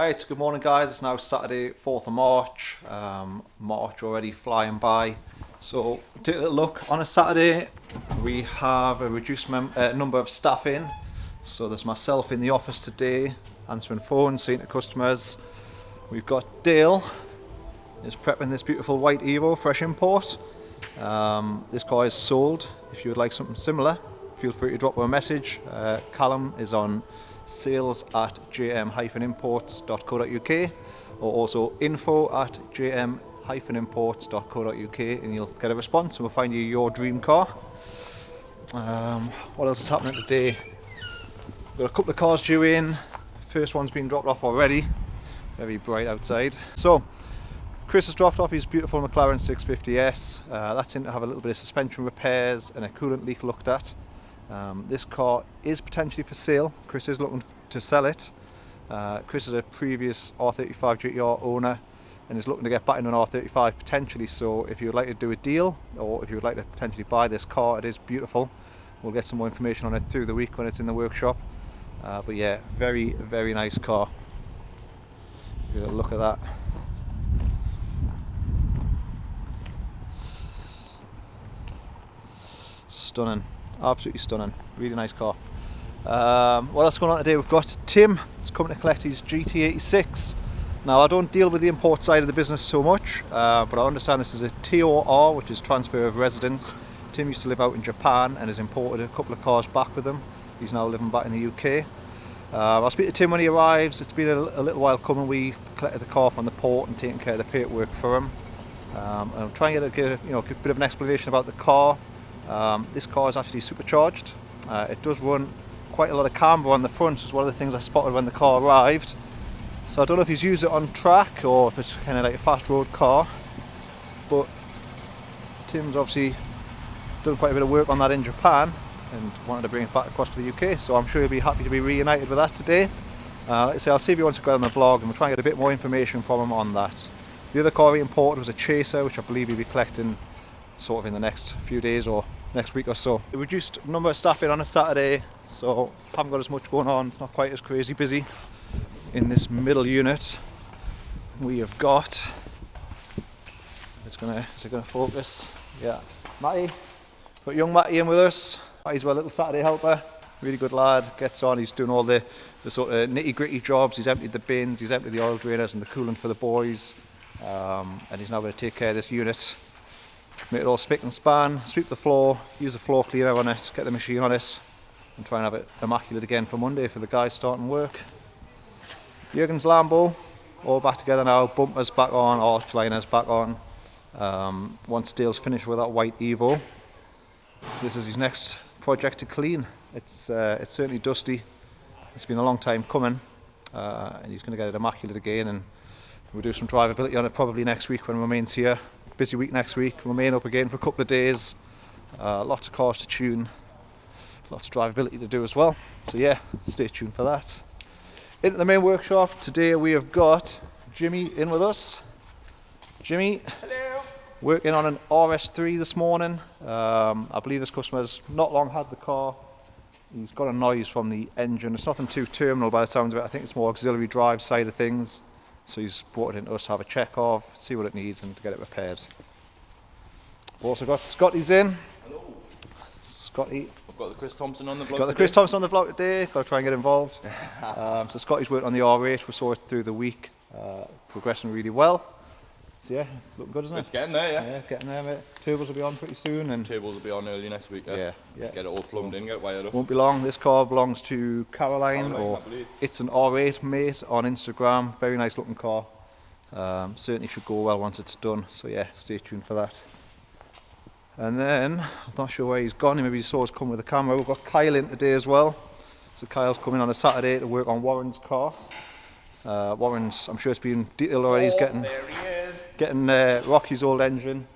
Right, good morning guys, it's now Saturday 4th of March, March already flying by. So take a little look, on a Saturday we have a reduced number of staff in. So there's myself in the office today, answering phones, seeing to customers. We've got Dale, is prepping this beautiful white Evo, fresh import. This car is sold. If you would like something similar, feel free to drop her a message. Callum is on sales@jm-imports.co.uk or also info@jm-imports.co.uk and you'll get a response and we'll find you your dream car. What else is happening today? We've got a couple of cars due in. First one's been dropped off already. Very bright outside. So Chris has dropped off his beautiful McLaren 650S. That's in to have a little bit of suspension repairs and a coolant leak looked at. This car is potentially for sale. Chris is looking to sell it. Chris is a previous R35 GTR owner and is looking to get back into an R35 potentially, so if you would like to do a deal or if you would like to potentially buy this car, it is beautiful. We'll get some more information on it through the week when it's in the workshop. But yeah, very, very nice car. Give it a look at that. Stunning. Absolutely stunning, really nice car. What else going on today? We've got Tim, he's coming to collect his GT86. Now I don't deal with the import side of the business so much, but I understand this is a TOR, which is transfer of residence. Tim used to live out in Japan and has imported a couple of cars back with him. He's now living back in the UK. I'll speak to Tim when he arrives. It's been a little while coming. We collected the car from the port and taken care of the paperwork for him. And I'm trying to get a bit of an explanation about the car. This car is actually supercharged. It does run quite a lot of camber on the front, which is one of the things I spotted when the car arrived. So I don't know if he's used it on track or if it's kind of like a fast road car, but Tim's obviously done quite a bit of work on that in Japan and wanted to bring it back across to the UK, so I'm sure he'll be happy to be reunited with that today. Like I say, I'll see if he wants to go on the vlog and we'll try and get a bit more information from him on that. The other car he imported was a Chaser, which I believe he'll be collecting sort of in the next few days or next week or so. A reduced number of staff in on a Saturday, so haven't got as much going on, it's not quite as crazy busy. In this middle unit we have got, is it gonna focus? Yeah. Matty. Got young Matty in with us. Matty's our little Saturday helper, really good lad, gets on, he's doing all the sort of nitty gritty jobs. He's emptied the bins, he's emptied the oil drainers and the coolant for the boys, and he's now going to take care of this unit. Make it all spick and span, sweep the floor, use the floor cleaner on it, get the machine on it, and try and have it immaculate again for Monday for the guys starting work. Jürgen's Lambo, all back together now, bumpers back on, arch liners back on. Once Dale's finished with that white Evo, this is his next project to clean. It's certainly dusty, it's been a long time coming, and he's going to get it immaculate again, and we'll do some drivability on it probably next week when Romain's here. Busy week next week, Romain up again for a couple of days, lots of cars to tune, lots of drivability to do as well, so yeah, stay tuned for that. Into the main workshop, today we have got Jimmy in with us. Jimmy, hello. Working on an RS3 this morning. I believe this customer's not long had the car. He's got a noise from the engine, it's nothing too terminal by the sound of it, I think it's more auxiliary drive side of things. So he's brought it into us to have a check of, see what it needs and to get it repaired. We've also got Scotty's in. Hello. Scotty. I've got the Chris Thompson on the vlog. Got the Chris Thompson on the vlog today, got to try and get involved. So Scotty's worked on the R8, we saw it through the week, progressing really well. So yeah, it's looking good, isn't it? It's getting there, yeah. Yeah, getting there, mate. Turbos will be on pretty soon. And tables will be on early next week, yeah. Get it all plumbed in, get wired up. Won't be long. This car belongs to Caroline, I or believe. It's an R8 mate on Instagram. Very nice looking car. Certainly should go well once it's done, so yeah, stay tuned for that. And then, I'm not sure where he's gone, maybe he saw us come with the camera. We've got Kyle in today as well. So Kyle's coming on a Saturday to work on Warren's car. Warren's, I'm sure it's been detailed already, he's getting Rocky's old engine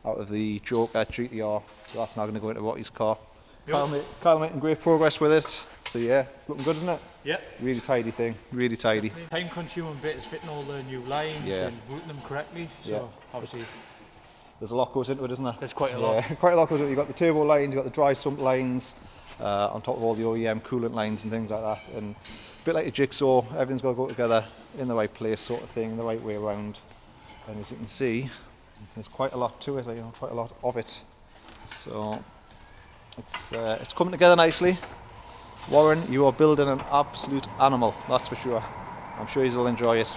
out of the Joker GTR, so that's now going to go into Rocky's car. Yep. Kyle making great progress with it, so yeah, it's looking good, isn't it? Yep. Really tidy thing, really tidy. Time consuming bit is fitting all the new lines and routing them correctly, so obviously there's a lot goes into it, isn't there? There's quite a lot. Yeah, quite a lot goes into it. You've got the turbo lines, you've got the dry sump lines, on top of all the OEM coolant lines and things like that, and bit like a jigsaw, everything's got to go together in the right place sort of thing, the right way around. And as you can see, there's quite a lot to it, quite a lot of it. So it's coming together nicely. Warren, you are building an absolute animal, that's for sure. I'm sure you'll enjoy it.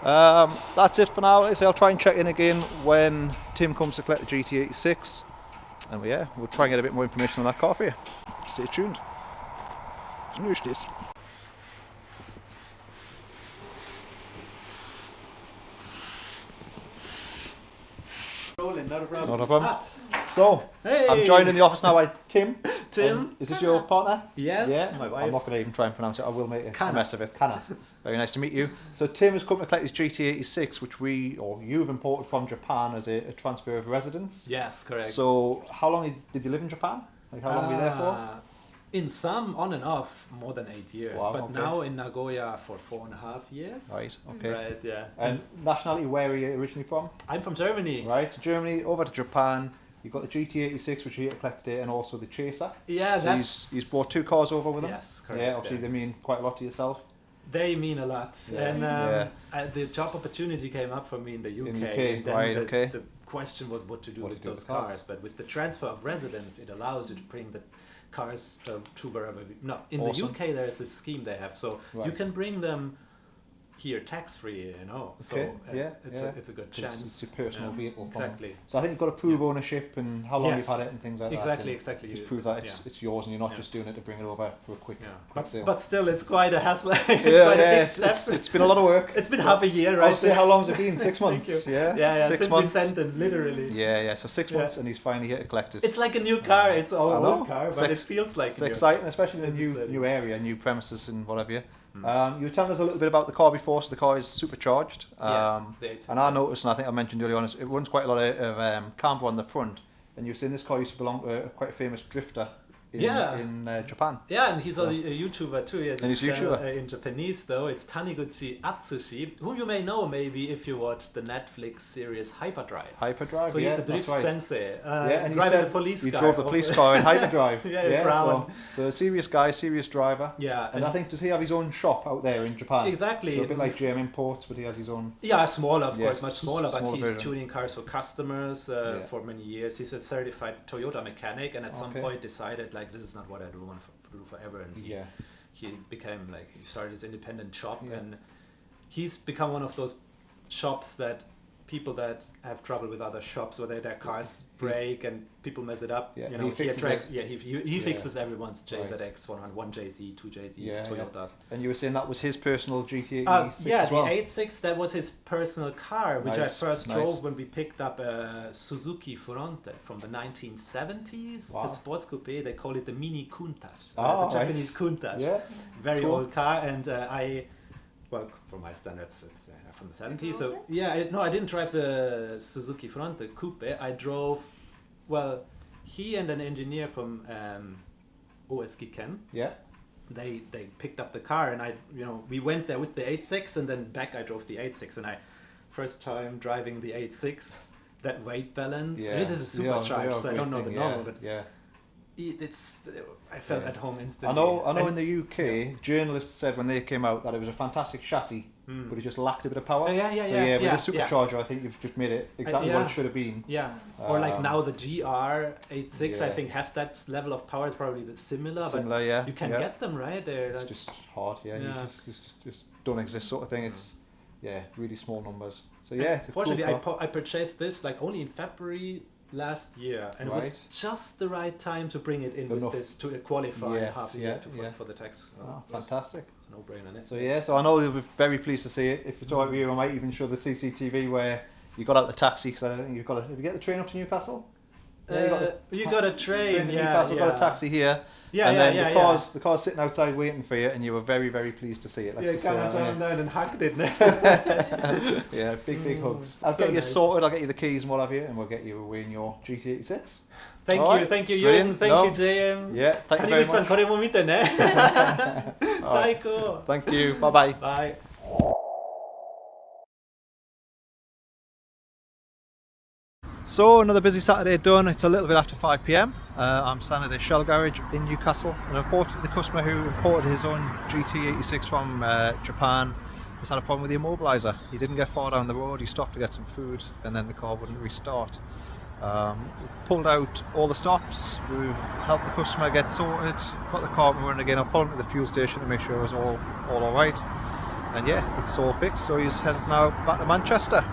That's it for now. I'll try and check in again when Tim comes to collect the GT86. And we'll try and get a bit more information on that car for you. Stay tuned. Nu steht. Rolling, not a problem. Not a problem. So, hey. I'm joined in the office now by Tim. Tim. Is this your partner? Yes, yeah. my wife. I'm not going to even try and pronounce it. I will make a mess of it. Kana. Very nice to meet you. So Tim has come to collect his GT86, which you've imported from Japan as a transfer of residence. Yes, correct. So how long did you live in Japan? Like how long were you there for? In some, on and off, more than 8 years. Wow, but okay. Now in Nagoya for 4.5 years. Right, okay. Right, yeah. And nationality, where are you originally from? I'm from Germany. Right, so Germany, over to Japan. You've got the GT86, which you here to collect today, and also the Chaser. Yeah, so he's brought 2 cars over with him? Yes, correct. Yeah, obviously they mean quite a lot to yourself. They mean a lot. Yeah. And the job opportunity came up for me in the UK. In the UK, and then right, okay. The question was what to do with those cars. But with the transfer of residence, it allows you to bring the cars to wherever. In the UK there's this scheme they have, so you can bring them here tax-free, So it's a good chance. It's your personal vehicle. Exactly. So I think you've got to prove ownership and how long you've had it and things like that. Exactly. Just prove that it's yours and you're not just doing it to bring it over for a quick sale. But still, it's quite a hassle. It's quite a big step. It's been a lot of work. It's been half a year, right? I'll say how long has it been? 6 months. Yeah. 6 since months. we sent them, literally. Yeah. So 6 months, and he's finally here to collect it. It's like a new car. It's all old car, but it feels like it's exciting, especially in a new area, new premises, and whatever. You were telling us a little bit about the car before, so the car is supercharged. Yes, and I noticed, and I think I mentioned earlier on, it runs quite a lot of camber on the front. And you were saying this car used to belong to quite a famous drifter in Japan. Yeah, and he's a YouTuber too. He has and he's a YouTuber. In Japanese though. It's Taniguchi Atsushi, whom you may know maybe if you watch the Netflix series Hyperdrive. Hyperdrive, so he's the drift sensei. And driving the police car. He drove the police car in Hyperdrive. Brown. So a serious guy, serious driver. Yeah. And I think, does he have his own shop out there in Japan? Exactly. So a bit like GM Imports, but he has his own. Yeah, smaller of course, much smaller, but he's version. tuning cars for customers for many years. He's a certified Toyota mechanic, and at some point decided like this is not what I want to do forever, and he became he started his independent shop, and he's become one of those shops that people that have trouble with other shops, where their cars break and people mess it up. He fixes everyone's JZX 100, 1JZ, 2JZ, Toyotas. And you were saying that was his personal GT86 as well? The 86, that was his personal car, which I first drove when we picked up a Suzuki Fronte from the 1970s. The sports coupe, they call it the Mini Countach, the Japanese Countach. Yeah. Very old car, and well, for my standards, it's from the 70s. So I didn't drive the Suzuki Fronte coupe. I drove, he and an engineer from OSG Ken. Yeah. They picked up the car, and we went there with the 86, and then back I drove the 86, and first time driving the 86, that weight balance. I mean, this is supercharged, so I don't know the normal, but I felt at home instantly. I know in the UK, journalists said when they came out that it was a fantastic chassis, but it just lacked a bit of power. With the supercharger, I think you've just made it exactly what it should have been. Yeah, or now the GR86, I think has that level of power. It's probably similar, but you can get them right there. It's just hard, you just don't exist sort of thing. It's really small numbers. So fortunately, I purchased this only in February last year, and it was just the right time to bring it in with this to qualify half a year for the tax. Fantastic. It's a no-brainer. So I know they'll be very pleased to see it. If it's all right with you, I might even show the CCTV where you got out the taxi, because I don't think you've got to. Have you get the train up to Newcastle? You got a train. Newcastle, got a taxi here. The car's sitting outside waiting for you, and you were very, very pleased to see it. Kana turned down and hugged it. Big hugs. I'll get you sorted. I'll get you the keys and what have you, and we'll get you away in your GT86. Thank you, Jürgen. Thank you, JM. Yeah, thank you very much. これも見てね。最高。Thank you. Bye bye. Bye. So another busy Saturday done. It's a little bit after 5 p.m. I'm standing at a Shell garage in Newcastle, and unfortunately the customer who imported his own GT86 from Japan has had a problem with the immobiliser. He didn't get far down the road, he stopped to get some food, and then the car wouldn't restart. We've pulled out all the stops, we've helped the customer get sorted, got the car running again. I've followed him to the fuel station to make sure it's all alright. And yeah, it's all fixed, so he's headed now back to Manchester.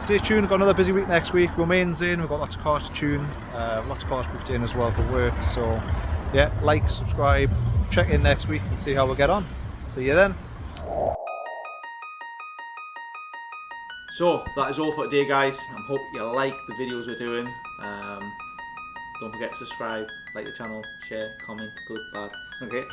Stay tuned, we've got another busy week next week. Romain's in, we've got lots of cars to tune, lots of cars booked in as well for work. So yeah, like, subscribe, check in next week and see how we get on. See you then. So that is all for today, guys. I hope you like the videos we're doing. Don't forget to subscribe, like the channel, share, comment, good, bad. Okay.